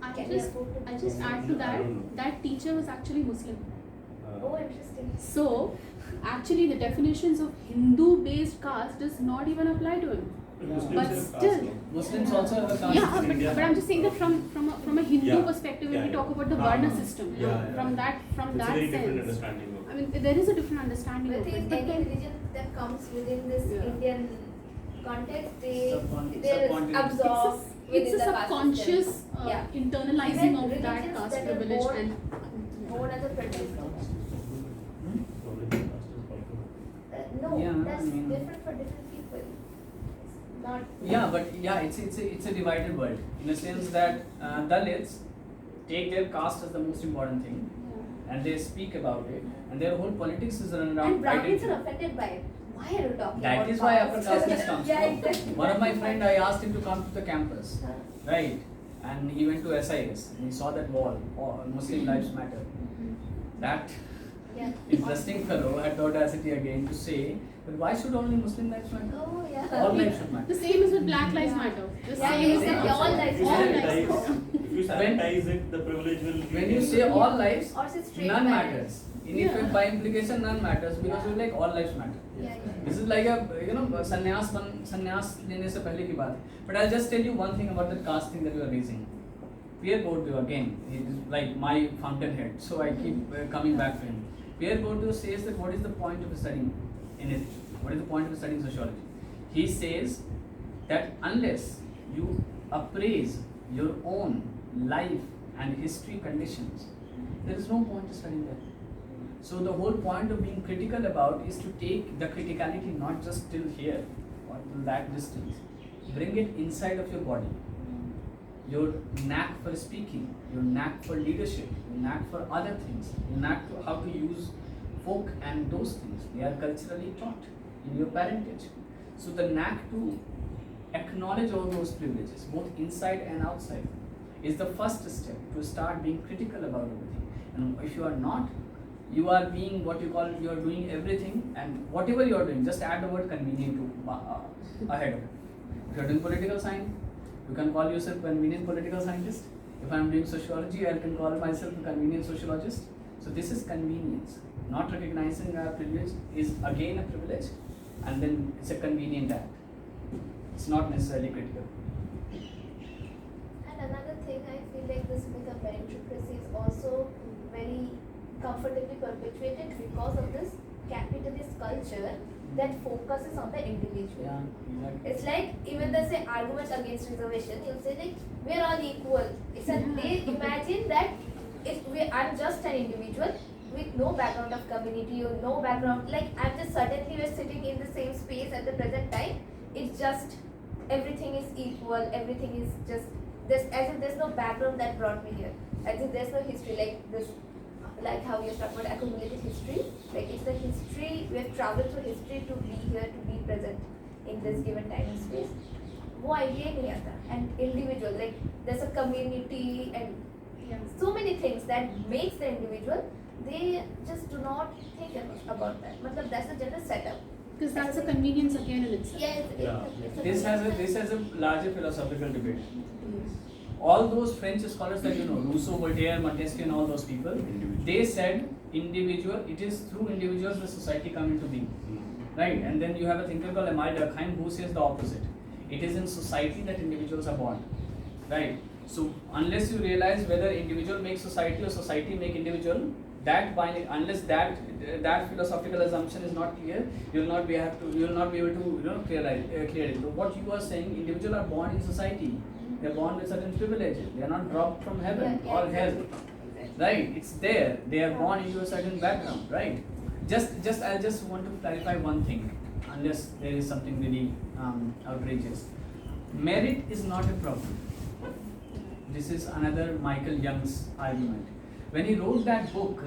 I'll Can you just, afford to I'll do just that? add to I that, don't know. that teacher was actually Muslim. Oh, interesting. So, actually the definitions of Hindu-based caste does not even apply to him. Muslims But have still- caste, no? Muslims also have a caste Yeah, system. but I'm just saying that from a Hindu Yeah. perspective, when Yeah, we yeah. talk about the Ah, Varna ah. system, Yeah, from yeah. that It's a very different sense, understanding of I mean there is a different understanding But of I it. think But any then, religion that comes within this Yeah. Indian context, they're Subcontinent. absorbed within it's a the caste subconscious system. Yeah. internalizing Even of that religions caste that are privilege born- and Born as a protest. No, Yeah, that's I mean- different for different people. Not. Yeah, but yeah, it's a divided world in the sense that Dalits take their caste as the most important thing, and they speak about it, and their whole politics is run around And Brahmins identity. are affected by it. Why are you talking That about is why upper caste? caste comes Yeah, from. exactly. One of my friend, I asked him to come to the campus, Huh. right? And he went to SIS and he saw that wall, Muslim Lives Matter. That Yeah. interesting fellow had the audacity again to say, but why should only Muslim lives matter? Oh, yeah. All lives should the matter. same is with Black Lives Matter. The Yeah, same is exactly. with All lives If you all matter. lives. sanitize- if you sanitize it, the privilege will. When you say all lives, Or say straight none marriage. matters. In effect, by implication, none matters because you're like all lives matter. Yeah, yeah. This is like a sannyas लेने से पहले की बात. But I'll just tell you one thing about the caste thing that you are raising. Pierre Bourdieu again, he is like my fountainhead, so I keep coming back to him. Pierre Bourdieu says that what is the point of studying anything? What is the point of studying sociology? He says that unless you appraise your own life and history conditions, there is no point to studying that. So the whole point of being critical about is to take the criticality not just till here or till that distance, bring it inside of your body. Your knack for speaking, your knack for leadership, your knack for other things, your knack to how to use folk and those things. They are culturally taught in your parentage. So the knack to acknowledge all those privileges, both inside and outside, is the first step to start being critical about everything. And if you are not, You are being what you call, you are doing everything, and whatever you are doing, just add the word convenient to ahead of it. If you are doing political science, you can call yourself convenient political scientist. If I am doing sociology, I can call myself a convenient sociologist. So this is convenience. Not recognizing our privilege is again a privilege, and then it's a convenient act. It's not necessarily critical. And another thing, I feel like this myth of meritocracy is also very comfortably perpetuated because of this capitalist culture that focuses on the individual. Yeah, exactly. It's like even the say arguments against reservation, you'll say like we're all equal. It's a they imagine that if I'm just an individual with no background of community or no background, like I'm just suddenly we're sitting in the same space at the present time. It's just everything is equal, everything is just this, as if there's no background that brought me here. As if there's no history like this, like how you're talking about accumulated history. Like it's the history, we have traveled through history to be here, to be present in this given time and space. वो idea ही नहीं आता. And individual, like there's a community and so many things that makes the individual, they just do not think about that. मतलब that's the general setup. Because that's a convenience again in itself. Yeah, This has a larger philosophical debate. All those French scholars that you know, Rousseau, Voltaire, Montesquieu, and all those people, they said individual. It is through individuals the society come into being, right? And then you have a thinker called Emile Durkheim who says the opposite. It is in society that individuals are born, right? So unless you realize whether individual makes society or society make individual, that unless that philosophical assumption is not clear, you will not be able to clear it. So what you are saying, individuals are born in society. They are born with certain privileges. They are not dropped from heaven or hell, right? It's there. They are born into a certain background, right? I just want to clarify one thing, unless there is something really outrageous. Merit is not a problem. This is another Michael Young's argument. When he wrote that book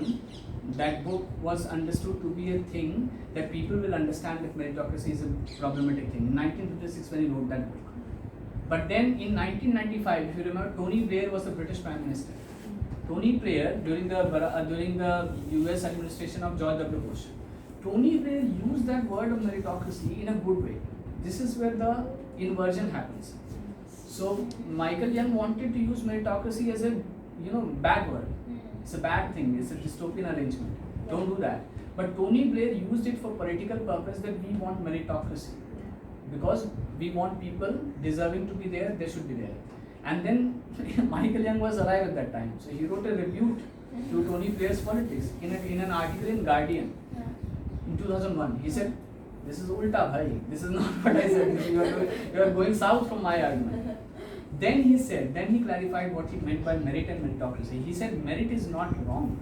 was understood to be a thing that people will understand that meritocracy is a problematic thing. In 1956, when he wrote that book. But then in 1995, if you remember, Tony Blair was the British Prime Minister. Tony Blair, during the US administration of George W. Bush, Tony Blair used that word of meritocracy in a good way. This is where the inversion happens. So Michael Young wanted to use meritocracy as a bad word. It's a bad thing. It's a dystopian arrangement. Don't do that. But Tony Blair used it for political purpose that we want meritocracy. Because we want people deserving to be there, they should be there. And then Michael Young was alive at that time. So he wrote a rebuke to Tony Blair's politics in an article in Guardian in 2001. He said, "This is ulta bhai. This is not what I said. You are going south from my argument." Then he clarified what he meant by merit and meritocracy. He said merit is not wrong.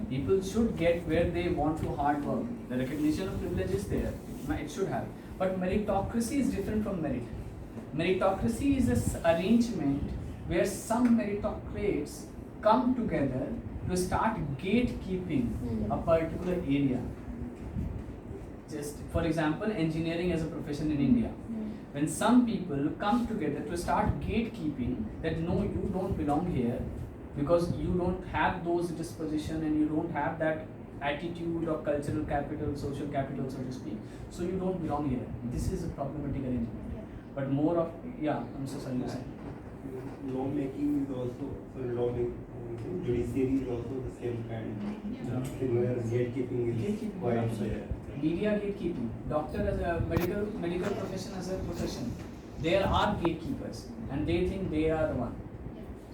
People should get where they want through hard work. The recognition of privilege is there. It should have. But meritocracy is different from merit. Meritocracy is an arrangement where some meritocrates come together to start gatekeeping a particular area. Just for example, engineering as a profession in India. When some people come together to start gatekeeping that no, you don't belong here because you don't have those disposition and you don't have that attitude of cultural capital, social capital, so to speak. So you don't belong here. This is a problematic arrangement. But more of, I'm so sorry. Lawmaking is also, judiciary is also the same kind. Where gatekeeping is quite Media gatekeeping. Doctor as a medical profession as a profession. There are gatekeepers and they think they are the one.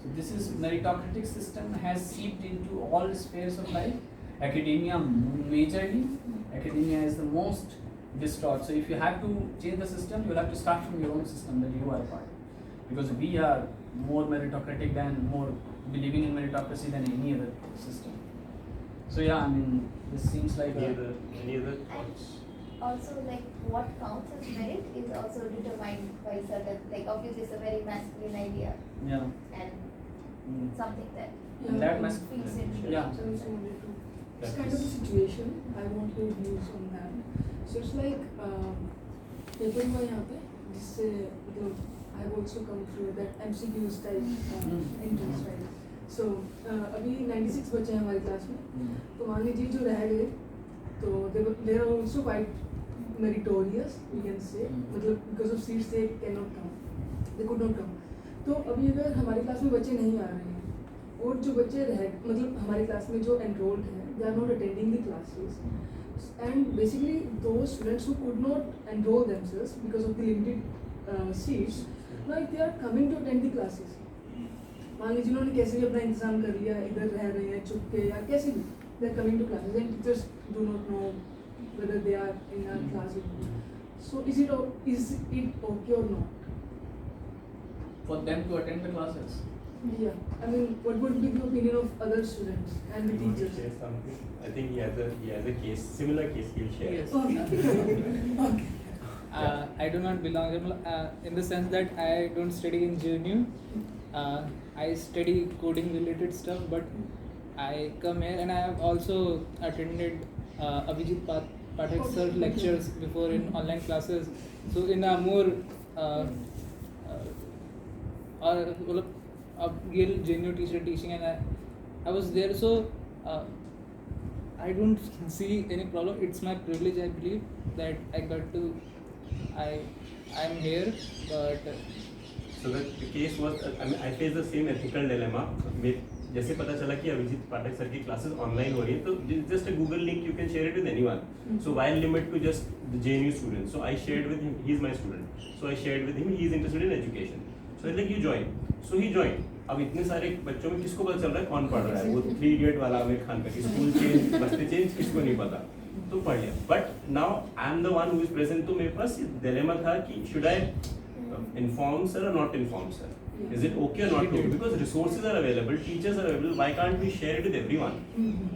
So this is meritocratic system has seeped into all spheres of life. Academia majorly. Academia is the most distraught. So if you have to change the system, you will have to start from your own system that you are a part of. Because we are more meritocratic than, more believing in meritocracy than any other system. So this seems like any other thoughts? Also, like what counts as merit is also determined by certain, like obviously it's a very masculine idea and something that that feeds into It's kind of a situation. I want your views on that. So it's like paper हुआ यहाँ पे जिससे I've also come through that MCQ style interest, right? सो अभी 96 बच्चे हैं हमारी class में, तो मान लीजिए जो रह गए तो they are also quite meritorious we can say, मतलब because of seats they cannot come, they could not come. तो अभी अगर हमारी क्लास में बच्चे नहीं आ रहे हैं और जो बच्चे रह मतलब हमारी क्लास में जो enrolled हैं they are not attending the classes, and basically those students who could not enroll themselves because of the limited seats, now if they are coming to attend the classes, मान लीजिए उन्होंने कैसे भी अपना इंतजाम कर लिया, इधर रह रहे हैं छुप के या कैसे भी, they are coming to classes and teachers do not know whether they are in a class. So is it okay or not? For them to attend the classes. Yeah, I mean, what would be the opinion of other students and the You want to teachers? share something? I think he has a case, similar case he'll share. Yes. Okay. I do not belong in the sense that I don't study in JNU. I study coding related stuff, but I come here and I have also attended Abhijit Pathak sir lectures before in online classes. So in a more a real JNU teacher teaching, and I was there, so I don't see any problem. It's my privilege, I believe, that I'm here, but So the case was, I mean, I faced the same ethical dilemma. जैसे पता चला कि अभिजीत पाठक sir की classes online हो रही है, तो just a Google link you can share it with anyone. So why limit to just the JNU students? So I shared with him. He is my student. So I shared with him. He is interested in education. So I like you join. So he joined. अब इतने सारे बच्चों में किसको पता चल रहा है कौन पढ़ रहा है? वो 3 इडियट वाला आमिर खान का स्कूल चेंज बस्ते चेंज किसको नहीं पता, तो पढ़ लिया. But now I am the one who is present. तो मेरे पास डिलेमा था कि should I inform sir or not inform sir? Is it okay or not okay? Because resources are available, teachers are available, why can't we share it with everyone?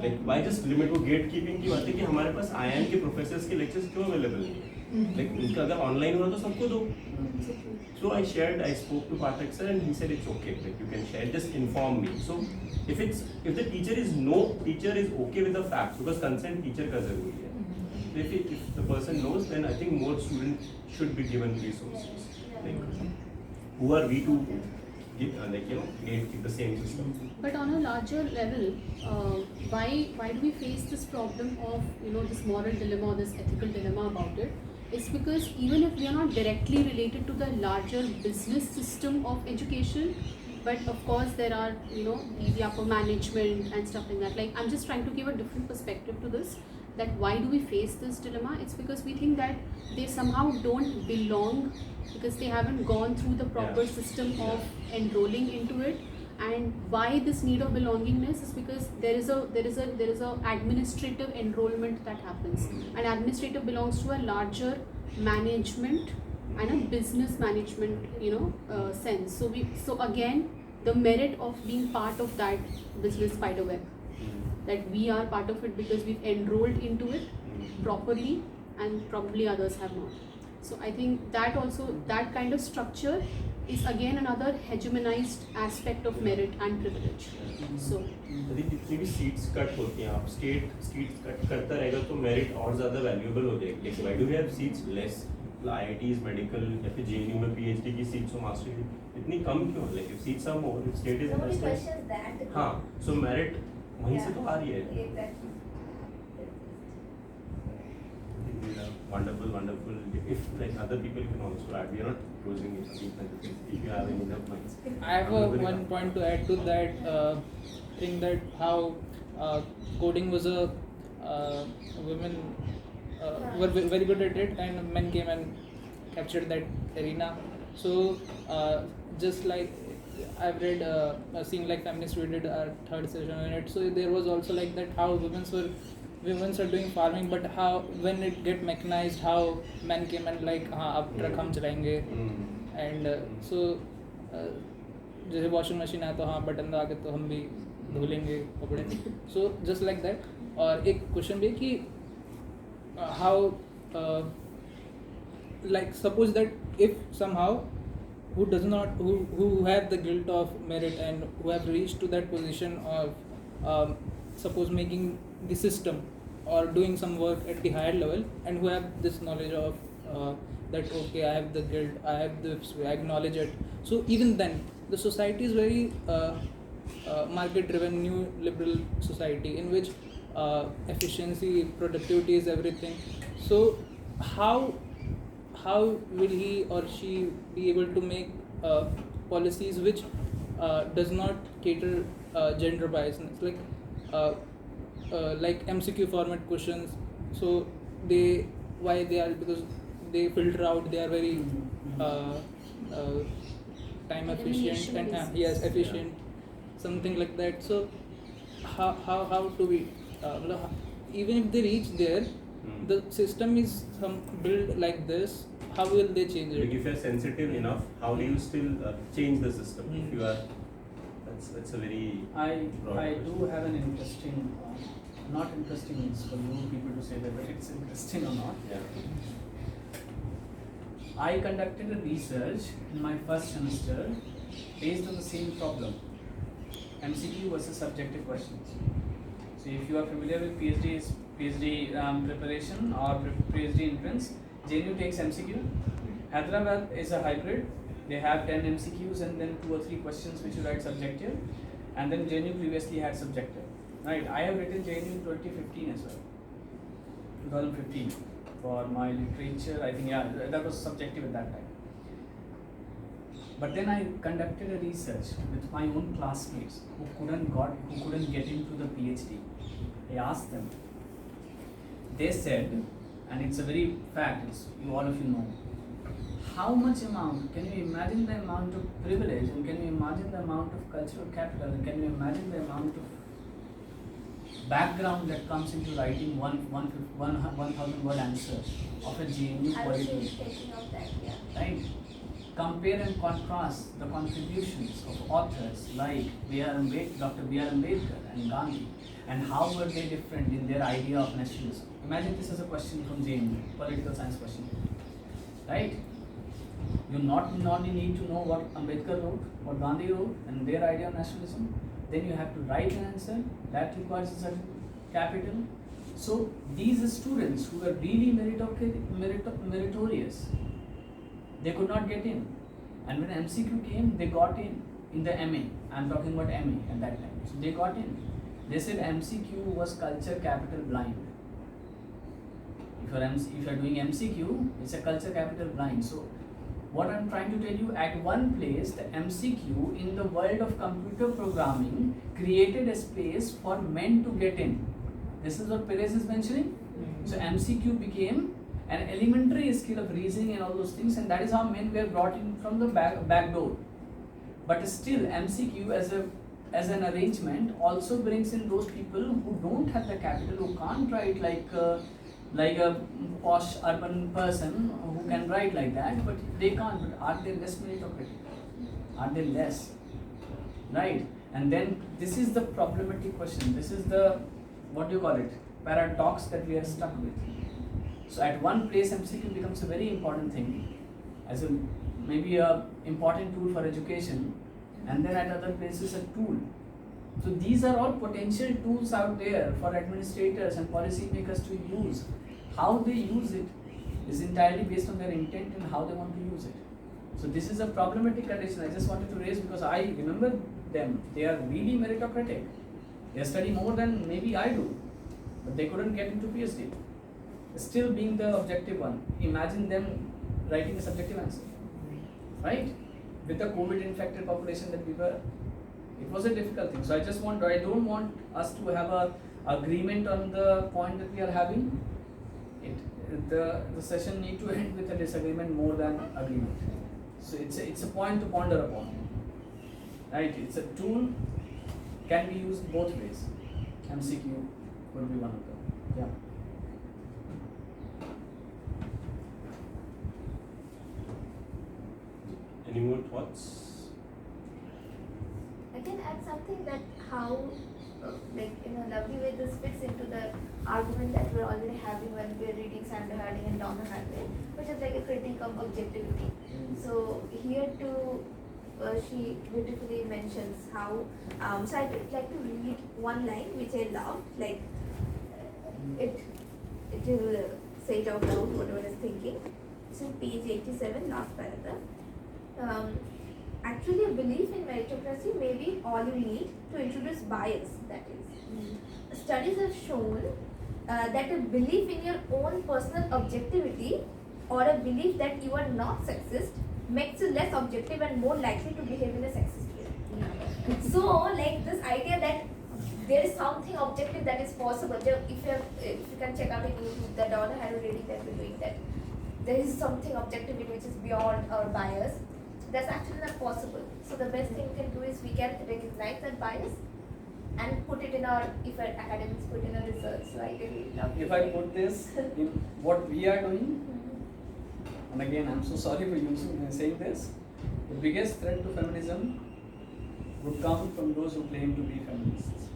Like why just limit वो gatekeeping की बात है कि हमारे पास IIM के professors के lectures क्यों available नहीं है? Like उनका अगर online हुआ तो सबको दो. So I spoke to Pathak sir and he said it's okay, like you can share, just inform me. So if the teacher is okay with the facts, because consent teacher का जरूरी है. If the person knows, then I think more students should be given resources. Like, who are we to give, gatekeep the same system? But on a larger level, why do we face this problem of this moral dilemma or this ethical dilemma about it? It's because even if we are not directly related to the larger business system of education, but of course there are the upper management and stuff like that. Like I'm just trying to give a different perspective to this. That why do we face this dilemma? It's because we think that they somehow don't belong because they haven't gone through the proper system of enrolling into it. And why this need of belongingness is because there is a administrative enrollment that happens, and administrative belongs to a larger management and a business management sense. So again the merit of being part of that business spiderweb, that we are part of it because we've enrolled into it properly and probably others have not. So I think that kind of structure is again another hegemonized aspect of merit and privilege. So I think जितनी भी seats cut होती हैं, आप seats cut करता रहेगा तो merit और ज़्यादा वैल्यूएबल हो जाएगी. Like why do we have seats less? IITs, medical या फिर JNU में PhD की सीट्स और मास्टर की इतनी कम क्यों? Like if seats are more, if state is Somebody invested. questions that. हाँ, so merit वहीं से तो आ रही है. Exactly. Wonderful. If like other people can also add, we are not closing it. If you have any enough minds. I have one point to add to that thing, that how coding was a women were very good at it, and men came and captured that arena. So just like I've read seeing like feminists, we did our 3rd session on it. So there was also like that how women are doing farming, but how when it get mechanized, how men came and like अब truck हम चलाएंगे, and so जैसे washing machine है तो हाँ button दबा के तो हम भी धो लेंगे कपड़े. So just like that. और एक क्वेश्चन भी कि how like suppose that if somehow who have the guilt of merit and who have reached to that position of suppose making the system or doing some work at the higher level, and who have this knowledge of that okay, I have the guilt, I have this, I acknowledge it. So even then the society is very market-driven new liberal society in which efficiency, productivity is everything. So how will he or she be able to make policies which does not cater gender biasness, like MCQ format questions? So why they are, because they filter out, they are very time efficient and yes, efficient, something like that. So how do we even if they reach there, the system is built like this, how will they change Like it? if you are sensitive enough, how do you still change the system? If you are, that's a very broad I do question. have an interesting, not interesting is for you people to say whether it's interesting or not. Yeah. I conducted a research in my first semester based on the same problem, MCQ versus subjective questions. So if you are familiar with PhD preparation or PhD entrance, JNU takes MCQ. Hyderabad is a hybrid. They have 10 MCQs and then 2 or 3 questions which you write subjective. And then JNU previously had subjective. Right, I have written JNU in 2015 as well. 2015 for my literature. I think that was subjective at that time. But then I conducted a research with my own classmates who couldn't get into the PhD. I asked them. They said, and it's a very fact, all of you know, how much amount, can you imagine the amount of privilege, and can you imagine the amount of cultural capital, and can you imagine the amount of background that comes into writing 1,000 word answer of a JNU I was poetry, just thinking of that, yeah. right? Compare and contrast the contributions of authors like Dr. B.R. Ambedkar and Gandhi, and how were they different in their idea of nationalism. Imagine this is a question from JNU, political science question, right? You not only need to know what Ambedkar wrote, what Gandhi wrote, and their idea of nationalism, then you have to write an answer that requires a certain capital. So these students who were really meritorious, they could not get in, and when MCQ came, they got in the MA. I'm talking about MA at that time. So they got in. They said MCQ was culture capital blind. If you're doing MCQ, it's a culture capital blind. So what I'm trying to tell you, at one place, the MCQ in the world of computer programming created a space for men to get in. This is what Perez is mentioning. So MCQ became an elementary skill of reasoning and all those things, and that is how men were brought in from the back door. But still, MCQ as an arrangement also brings in those people who don't have the capital, who can't write like a posh urban person who can write like that, but they can't. But are they less meritocratic? Are they less? Right? And then this is the problematic question. This is the, what do you call it, paradox that we are stuck with. So at one place MCQ becomes a very important thing, as maybe a important tool for education, and then at other places a tool. So these are all potential tools out there for administrators and policy makers to use. How they use it is entirely based on their intent and how they want to use it. So this is a problematic condition I just wanted to raise, because I remember them. They are really meritocratic. They study more than maybe I do, but they couldn't get into PhD. Still being the objective one. Imagine them writing a subjective answer, right? With the COVID infected population that we were, it was a difficult thing. So I don't want us to have a agreement on the point that we are having. The session need to end with a disagreement more than agreement. So it's a point to ponder upon, right? It's a tool, can be used both ways. MCQ would be one of them. Yeah. Any more thoughts? I can add something that how, like in a lovely way, this fits into the argument that we're already having when we're reading Sandra Harding and Donna Haraway, which is like a critique of objectivity. So here too, she beautifully mentions how. So I'd like to read one line which I love, like it will say it out loud whatever it's thinking. It's in page 87, last paragraph. actually a belief in meritocracy may be all you need to introduce bias, that is. Studies have shown that a belief in your own personal objectivity or a belief that you are not sexist makes you less objective and more likely to behave in a sexist way. So, like this idea that there is something objective that is possible. If you can check out in YouTube the Donna Haraway reading that we're doing, that there is something objectivity which is beyond our bias. That's actually not possible. So the best thing we can do is we can recognize that bias and put it in our, if our academics put in our research. So I really love If I put this in what we are doing, and again I'm so sorry for saying this, the biggest threat to feminism would come from those who claim to be feminists.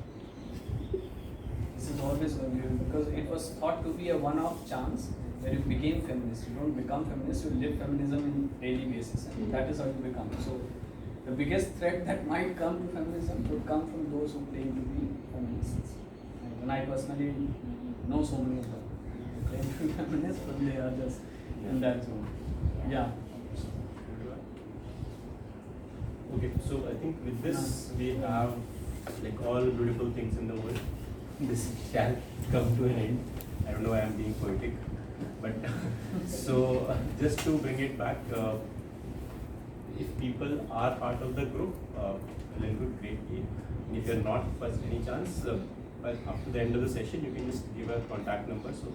This is always going to be, because it was thought to be a one-off chance where you became feminist. You don't become feminist, you live feminism in daily basis, and that is how you become. So the biggest threat that might come to feminism would come from those who claim to be feminists. And I personally know so many of them who claim to be feminists, but they are just in that zone. Yeah. Okay, so I think with this we have like all beautiful things in the world. This shall come to an end. I don't know why I'm being poetic, but so just to bring it back, if people are part of the group, well and good, great. And if you're not, first any chance, but after the end of the session, you can just give a contact number so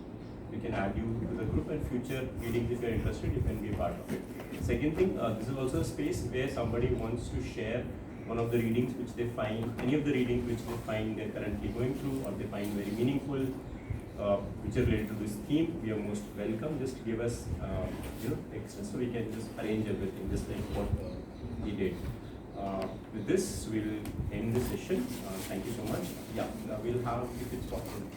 we can add you to the group, and future readings, if you're interested, you can be part of it. Second thing, this is also a space where somebody wants to share one of the readings which they find, any of the readings which they find they're currently going through or they find very meaningful, which are related to this theme. We are most welcome. Just give us, extra, so we can just arrange everything, just like what we did. With this, we'll end the session. Thank you so much. Yeah, we'll have, if it's possible.